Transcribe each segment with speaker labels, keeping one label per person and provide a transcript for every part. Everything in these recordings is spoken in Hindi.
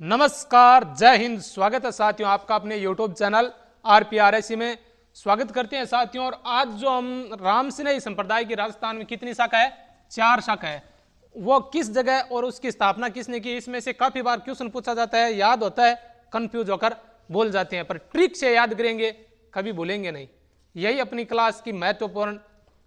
Speaker 1: नमस्कार, जय हिंद। स्वागत है साथियों आपका अपने YouTube चैनल RPRSC में। स्वागत करते हैं साथियों। और आज जो हम रामसिनेही संप्रदाय की राजस्थान में कितनी शाखा है? 4 शाखा है। वो किस जगह और उसकी स्थापना किसने की, इसमें से काफी बार क्वेश्चन पूछा जाता है, याद होता है, कंफ्यूज होकर बोल जाते हैं, पर ट्रिक से याद करेंगे, कभी भूलेंगे नहीं। यही अपनी क्लास की महत्वपूर्ण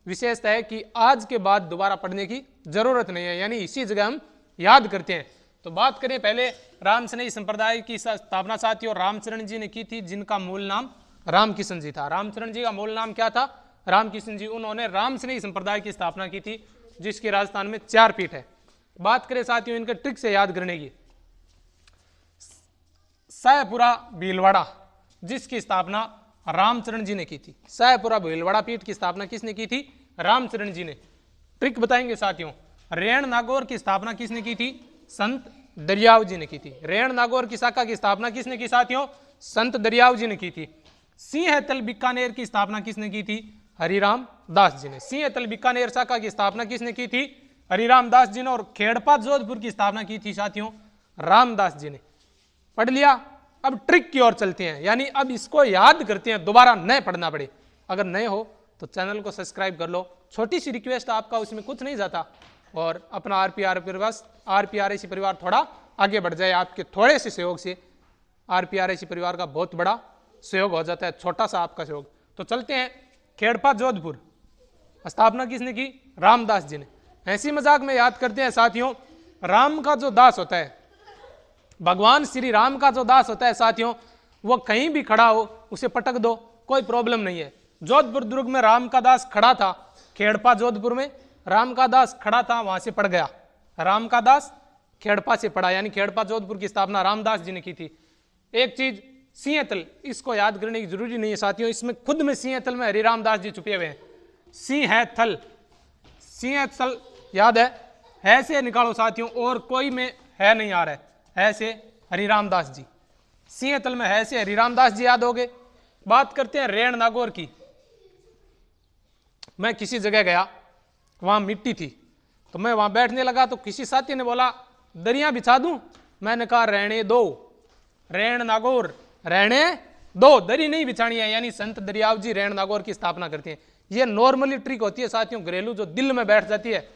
Speaker 1: विशेषता है कि आज के बाद दोबारा पढ़ने की जरूरत नहीं है, यानी इसी जगह हम याद करते हैं। तो बात करें पहले रामसिनेही संप्रदाय की स्थापना साथियों रामचरण जी ने की थी, जिनका मूल नाम रामकिशन जी था। रामचरण जी का मूल नाम क्या था? रामकिशन जी। उन्होंने रामसिनेही संप्रदाय की स्थापना की थी, जिसकी राजस्थान में 4 पीठ है। बात करें साथियों इनके ट्रिक से याद करने की, शाहपुरा भीलवाड़ा जिसकी स्थापना रामचरण जी ने की थी। शाहपुरा भीलवाड़ा पीठ की स्थापना किसने की थी? रामचरण जी ने। ट्रिक बताएंगे साथियों। रेण नागौर की स्थापना किसने की थी? संत दरियाव जी ने की थी। रेण नागौर की शाखा की स्थापना किसने की साथियों? संत दरियाव जी ने की थी। सिंहतल बीकानेर की स्थापना किसने की थी? हरिराम दास जी ने। सिंहतल बीकानेर शाखा की स्थापना किसने की थी? हरिराम दास जी ने। और खेड़पा जोधपुर की स्थापना की थी साथियों रामदास जी ने। पढ़ लिया। अब ट्रिक की ओर चलते हैं, यानी अब इसको याद करते हैं, दोबारा न पढ़ना पड़े। अगर नए हो तो चैनल को सब्सक्राइब कर लो। छोटी सी रिक्वेस्ट आपका, उसमें कुछ नहीं जाता, और अपना RPRSC परिवार थोड़ा आगे बढ़ जाए। आपके थोड़े से सहयोग से RPRSC परिवार का बहुत बड़ा सहयोग हो जाता है, छोटा सा आपका सहयोग। तो चलते हैं। खेड़पा जोधपुर स्थापना किसने की? रामदास जी ने। ऐसी मजाक में याद करते हैं साथियों। राम का जो दास होता है, भगवान श्री राम का जो दास होता है साथियों, वो कहीं भी खड़ा हो उसे पटक दो, कोई प्रॉब्लम नहीं है। जोधपुर दुर्ग में राम का दास खड़ा था, खेड़पा जोधपुर में राम का दास खड़ा था, वहां से पड़ गया। राम का दास खेड़पा से पड़ा, यानी खेड़पा जोधपुर की स्थापना रामदास जी ने की थी। एक चीज सिंहतल, इसको याद करने की जरूरी नहीं है साथियों, इसमें खुद में सिंहतल में हरिराम दास जी छुपे हुए हैं। सिंहतल, सिंहतल याद है से निकालो साथियों, और कोई में है नहीं आ रहा है से हरिराम दास जी। सिंहतल में है से हरिराम दास जी याद हो गए। बात करते हैं रेण नागौर की। मैं किसी जगह गया, वहां मिट्टी थी, तो मैं वहां बैठने लगा, तो किसी साथी ने बोला दरिया बिछा दूं। मैंने कहा रहने दो, रेण नागौर रहने दो, दरी नहीं बिछानी है। यानी संत दरियाव जी रेण नागौर की स्थापना करते हैं। ये नॉर्मली ट्रिक होती है साथियों, घरेलू, जो दिल में बैठ जाती है।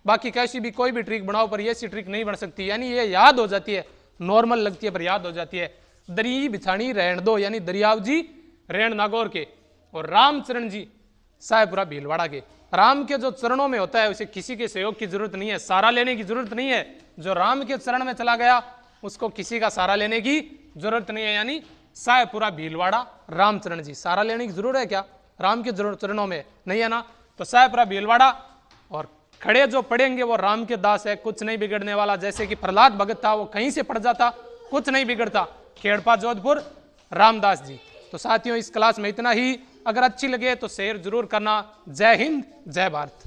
Speaker 1: बाकी कैसी भी कोई भी ट्रिक बनाओ, पर ऐसी ट्रिक नहीं बन सकती, यानी ये याद हो जाती है, नॉर्मल लगती है पर याद हो जाती है। दरी बिछानी रहन दो, यानी दरियाव जी रेण नागौर के, और रामचरण जी शाहपुरा भीलवाड़ा के। राम के जो चरणों में होता है उसे किसी के सहयोग की जरूरत नहीं है, सहारा लेने की जरूरत नहीं है। जो राम के चरण में चला गया उसको किसी का सहारा लेने की जरूरत नहीं है, यानी शाहपुरा भीलवाड़ा रामचरण जी। सहारा लेने की जरूरत है क्या? राम के चरणों में नहीं है ना। तो शाहपुरा भीलवाड़ा, और खड़े जो पड़ेंगे वो राम के दास है, कुछ नहीं बिगड़ने वाला। जैसे कि प्रहलाद भगत था, वो कहीं से पड़ जाता, कुछ नहीं बिगड़ता। खेड़पा जोधपुर रामदास जी। तो साथियों इस क्लास में इतना ही। अगर अच्छी लगे तो शेयर जरूर करना। जय हिंद, जय भारत।